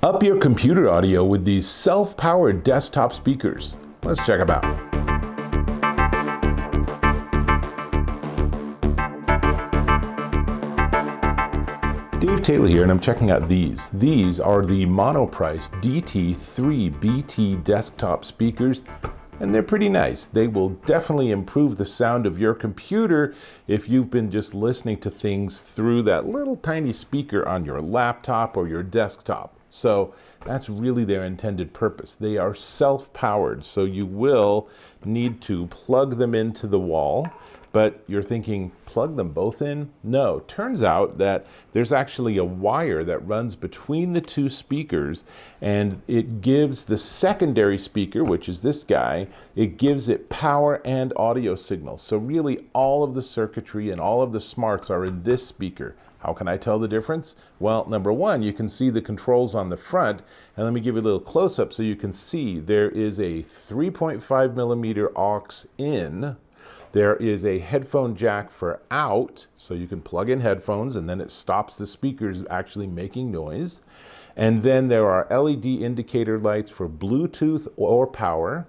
Up your computer audio with these self-powered desktop speakers. Let's check them out. Dave Taylor here, and I'm checking out these. These are the Monoprice DT-3BT desktop speakers, and they're pretty nice. They will definitely improve the sound of your computer if you've been just listening to things through that little tiny speaker on your laptop or your desktop. So that's really their intended purpose. They are self-powered, so you will need to plug them into the wall. But you're thinking, plug them both in? No, turns out that there's actually a wire that runs between the two speakers, and it gives the secondary speaker, which is this guy, it gives it power and audio signals. So really all of the circuitry and all of the smarts are in this speaker. How can I tell the difference? Well, number one, you can see the controls on the front, and let me give you a little close-up so you can see there is a 3.5 millimeter aux in. There is a headphone jack for out, so you can plug in headphones and then it stops the speakers actually making noise. And then there are LED indicator lights for Bluetooth or power,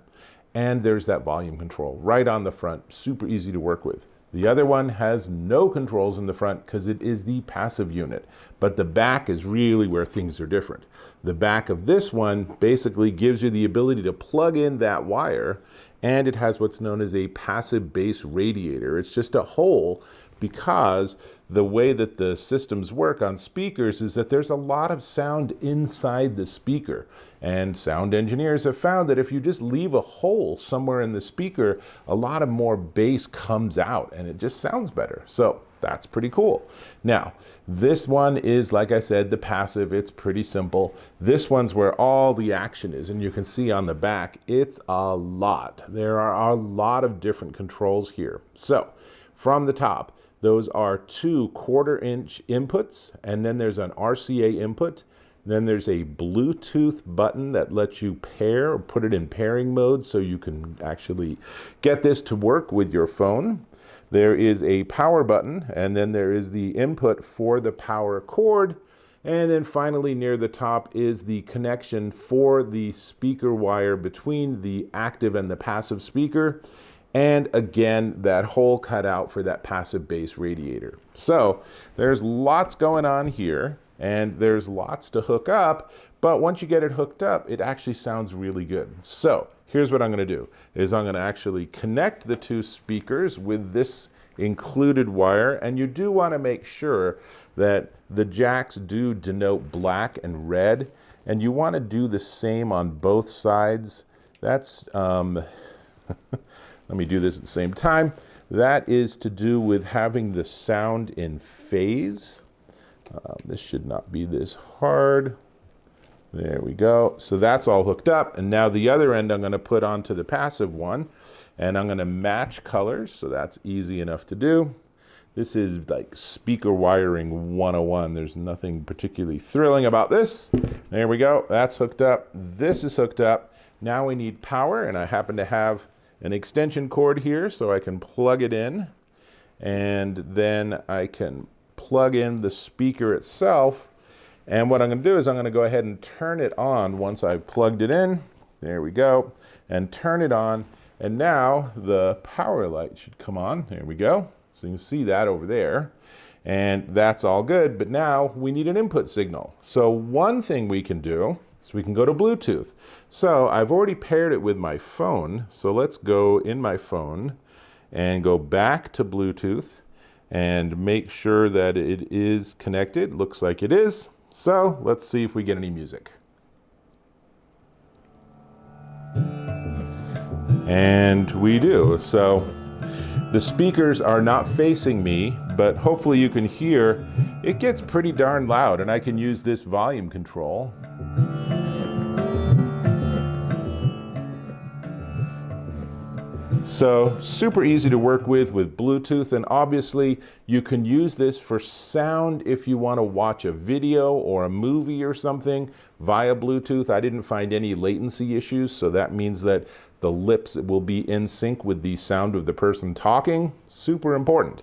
and there's that volume control right on the front, super easy to work with. The other one has no controls in the front because it is the passive unit, but the back is really where things are different. The back of this one basically gives you the ability to plug in that wire, and it has what's known as a passive bass radiator. It's just a hole because the way that the systems work on speakers is that there's a lot of sound inside the speaker. And sound engineers have found that if you just leave a hole somewhere in the speaker, a lot of more bass comes out and it just sounds better. So that's pretty cool. Now, this one is, like I said, the passive. It's pretty simple. This one's where all the action is, and you can see on the back, it's a lot. There are a lot of different controls here. So from the top, those are two 1/4 inch inputs, and then there's an RCA input. Then there's a Bluetooth button that lets you pair or put it in pairing mode so you can actually get this to work with your phone. There is a power button, and then there is the input for the power cord. And then finally near the top is the connection for the speaker wire between the active and the passive speaker. And again, that hole cut out for that passive bass radiator. So there's lots going on here, and there's lots to hook up, but once you get it hooked up, it actually sounds really good. So here's what I'm gonna do, is I'm gonna actually connect the two speakers with this included wire, and you do wanna make sure that the jacks do denote black and red, and you wanna do the same on both sides. That's, let me do this at the same time. That is to do with having the sound in phase. This should not be this hard. There we go. So that's all hooked up. And now the other end I'm going to put onto the passive one. And I'm going to match colors. So that's easy enough to do. This is like speaker wiring 101. There's nothing particularly thrilling about this. There we go. That's hooked up. This is hooked up. Now we need power. And I happen to have an extension cord here, so I can plug it in, and then I can plug in the speaker itself. And what I'm going to do is I'm going to go ahead and turn it on once I've plugged it in. There we go, and turn it on, and now the power light should come on. There we go. So you can see that over there, and that's all good. But now we need an input signal. So one thing we can do, so we can go to Bluetooth. So I've already paired it with my phone. So let's go in my phone and go back to Bluetooth and make sure that it is connected. Looks like it is. So let's see if we get any music. And we do. So the speakers are not facing me, but hopefully you can hear it gets pretty darn loud, and I can use this volume control. So super easy to work with Bluetooth, and obviously you can use this for sound if you want to watch a video or a movie or something via Bluetooth. I didn't find any latency issues, so that means that the lips will be in sync with the sound of the person talking. Super important.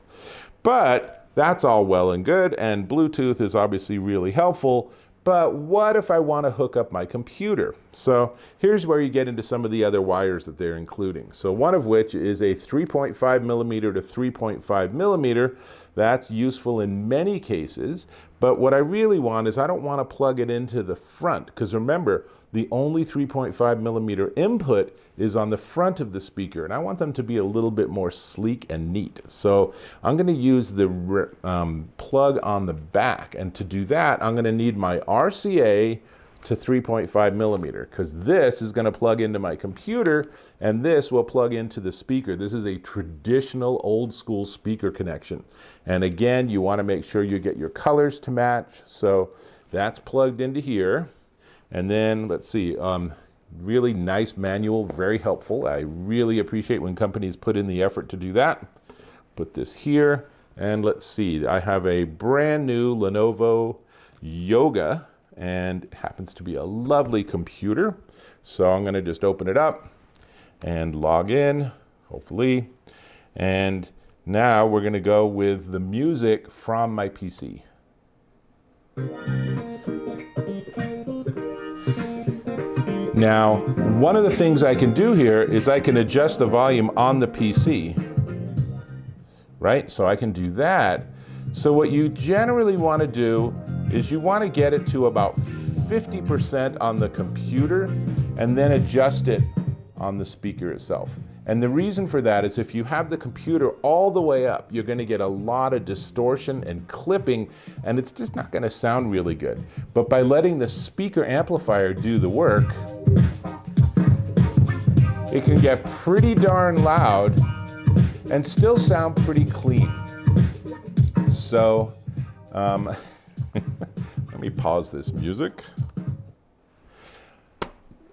But that's all well and good, and Bluetooth is obviously really helpful, But what if I want to hook up my computer? So here's where you get into some of the other wires that they're including. So one of which is a 3.5 millimeter to 3.5 millimeter. That's useful in many cases. But what I really want is I don't want to plug it into the front, because remember, the only 3.5 millimeter input is on the front of the speaker, and I want them to be a little bit more sleek and neat. So I'm going to use the plug on the back, and to do that I'm going to need my RCA to 3.5 millimeter, because this is going to plug into my computer and this will plug into the speaker. This is a traditional old school speaker connection, and again, you want to make sure you get your colors to match. So that's plugged into here, and then let's see, really nice manual, very helpful. I really appreciate when companies put in the effort to do that. Put this here, and let's see, I have a brand new Lenovo Yoga, and it happens to be a lovely computer. So I'm going to just open it up and log in, hopefully. And now we're going to go with the music from my PC. Now, one of the things I can do here is I can adjust the volume on the PC, right? So I can do that. So what you generally want to do is you want to get it to about 50% on the computer and then adjust it on the speaker itself. And the reason for that is if you have the computer all the way up, you're going to get a lot of distortion and clipping, and it's just not going to sound really good. But by letting the speaker amplifier do the work, it can get pretty darn loud and still sound pretty clean. So, let me pause this music.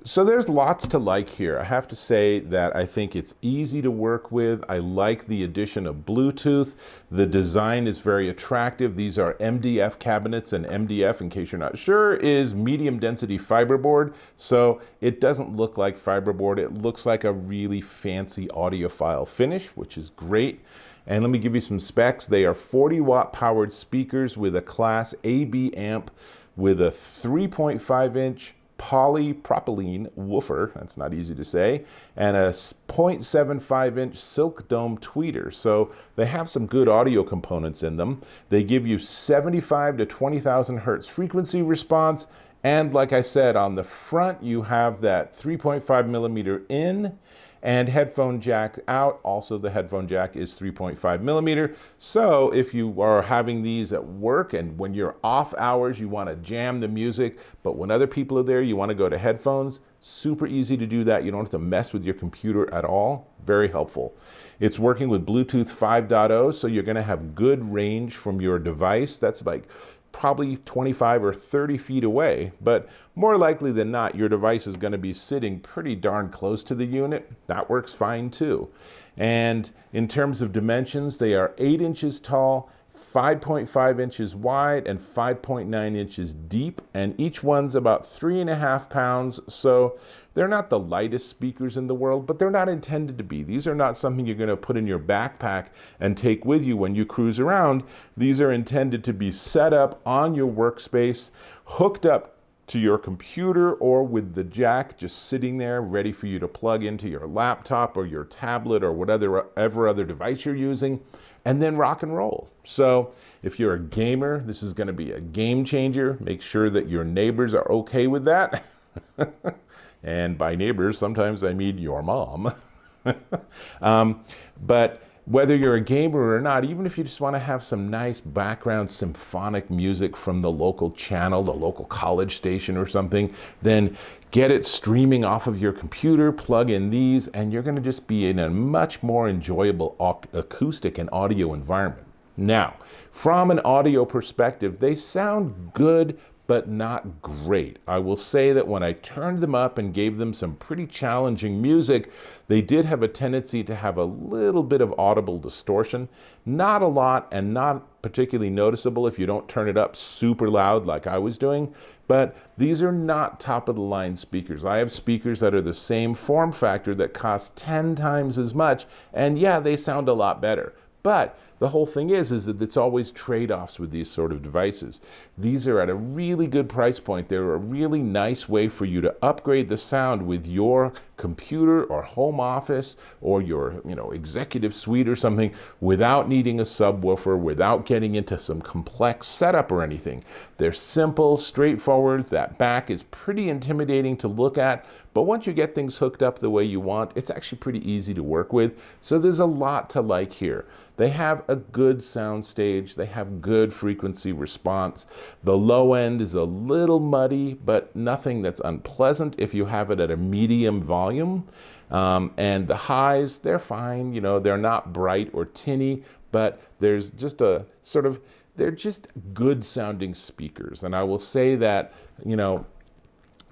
So there's lots to like here. I have to say that I think it's easy to work with. I like the addition of Bluetooth. The design is very attractive. These are MDF cabinets, and MDF, in case you're not sure, is medium density fiberboard. So it doesn't look like fiberboard. It looks like a really fancy audiophile finish, which is great. And let me give you some specs. They are 40 watt powered speakers with a class AB amp with a 3.5 inch polypropylene woofer, that's not easy to say, and a 0.75 inch silk dome tweeter. So they have some good audio components in them. They give you 75 to 20,000 hertz frequency response. And like I said, on the front, you have that 3.5 millimeter in and headphone jack out. Also, the headphone jack is 3.5 millimeter. So if you are having these at work and when you're off hours, you want to jam the music, but when other people are there, you want to go to headphones, super easy to do that. You don't have to mess with your computer at all. Very helpful. It's working with Bluetooth 5.0, so you're going to have good range from your device. That's like probably 25 or 30 feet away, but more likely than not, your device is going to be sitting pretty darn close to the unit. That works fine too. And in terms of dimensions, they are 8 inches tall, 5.5 inches wide, and 5.9 inches deep, and each one's about 3.5 pounds. So they're not the lightest speakers in the world, but they're not intended to be. These are not something you're going to put in your backpack and take with you when you cruise around. These are intended to be set up on your workspace, hooked up to your computer, or with the jack just sitting there ready for you to plug into your laptop or your tablet or whatever other device you're using, and then rock and roll. So if you're a gamer, this is going to be a game changer. Make sure that your neighbors are okay with that. And by neighbors, sometimes I mean your mom. But whether you're a gamer or not, even if you just want to have some nice background symphonic music from the local channel, the local college station or something, then get it streaming off of your computer, plug in these, and you're going to just be in a much more enjoyable acoustic and audio environment. Now, from an audio perspective, they sound good, but not great. I will say that when I turned them up and gave them some pretty challenging music, they did have a tendency to have a little bit of audible distortion. Not a lot, and not particularly noticeable if you don't turn it up super loud like I was doing, but these are not top of the line speakers. I have speakers that are the same form factor that cost 10 times as much, and yeah, they sound a lot better. But the whole thing is that it's always trade-offs with these sort of devices. These are at a really good price point. They're a really nice way for you to upgrade the sound with your computer or home office or your executive suite or something without needing a subwoofer, without getting into some complex setup or anything. They're simple, straightforward. That back is pretty intimidating to look at, but once you get things hooked up the way you want, it's actually pretty easy to work with. So there's a lot to like here. They have a good sound stage. They have good frequency response. The low end is a little muddy, but nothing that's unpleasant if you have it at a medium volume. And the highs, they're fine. They're not bright or tinny, but there's just a sort of, they're just good sounding speakers. And I will say that,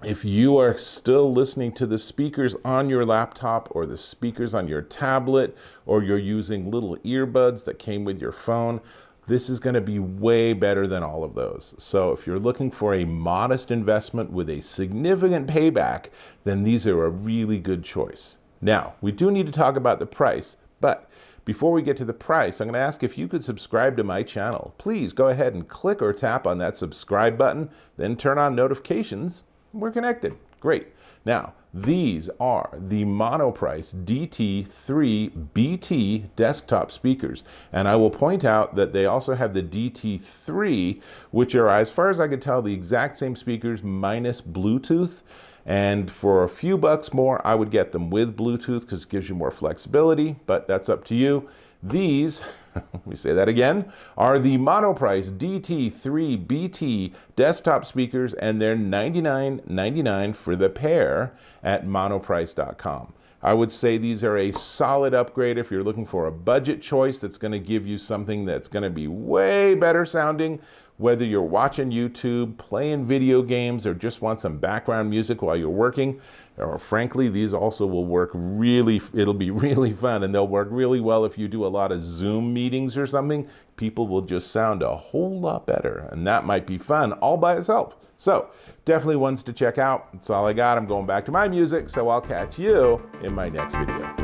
if you are still listening to the speakers on your laptop or the speakers on your tablet, or you're using little earbuds that came with your phone, this is going to be way better than all of those. So if you're looking for a modest investment with a significant payback, then these are a really good choice. Now, we do need to talk about the price, but before we get to the price, I'm going to ask if you could subscribe to my channel. Please go ahead and click or tap on that subscribe button, then turn on notifications. We're connected. Great. Now, these are the Monoprice DT-3BT desktop speakers. And I will point out that they also have the DT-3, which are, as far as I could tell, the exact same speakers minus Bluetooth. And for a few bucks more, I would get them with Bluetooth because it gives you more flexibility, but that's up to you. These, let me say that again, are the Monoprice DT-3BT desktop speakers, and they're $99.99 for the pair at monoprice.com. I would say these are a solid upgrade if you're looking for a budget choice that's going to give you something that's going to be way better sounding, whether you're watching YouTube, playing video games, or just want some background music while you're working. Or frankly, these also will work it'll be really fun, and they'll work really well if you do a lot of Zoom meetings or something. People will just sound a whole lot better, and that might be fun all by itself. So definitely ones to check out. That's all I got. I'm going back to my music, so I'll catch you in my next video.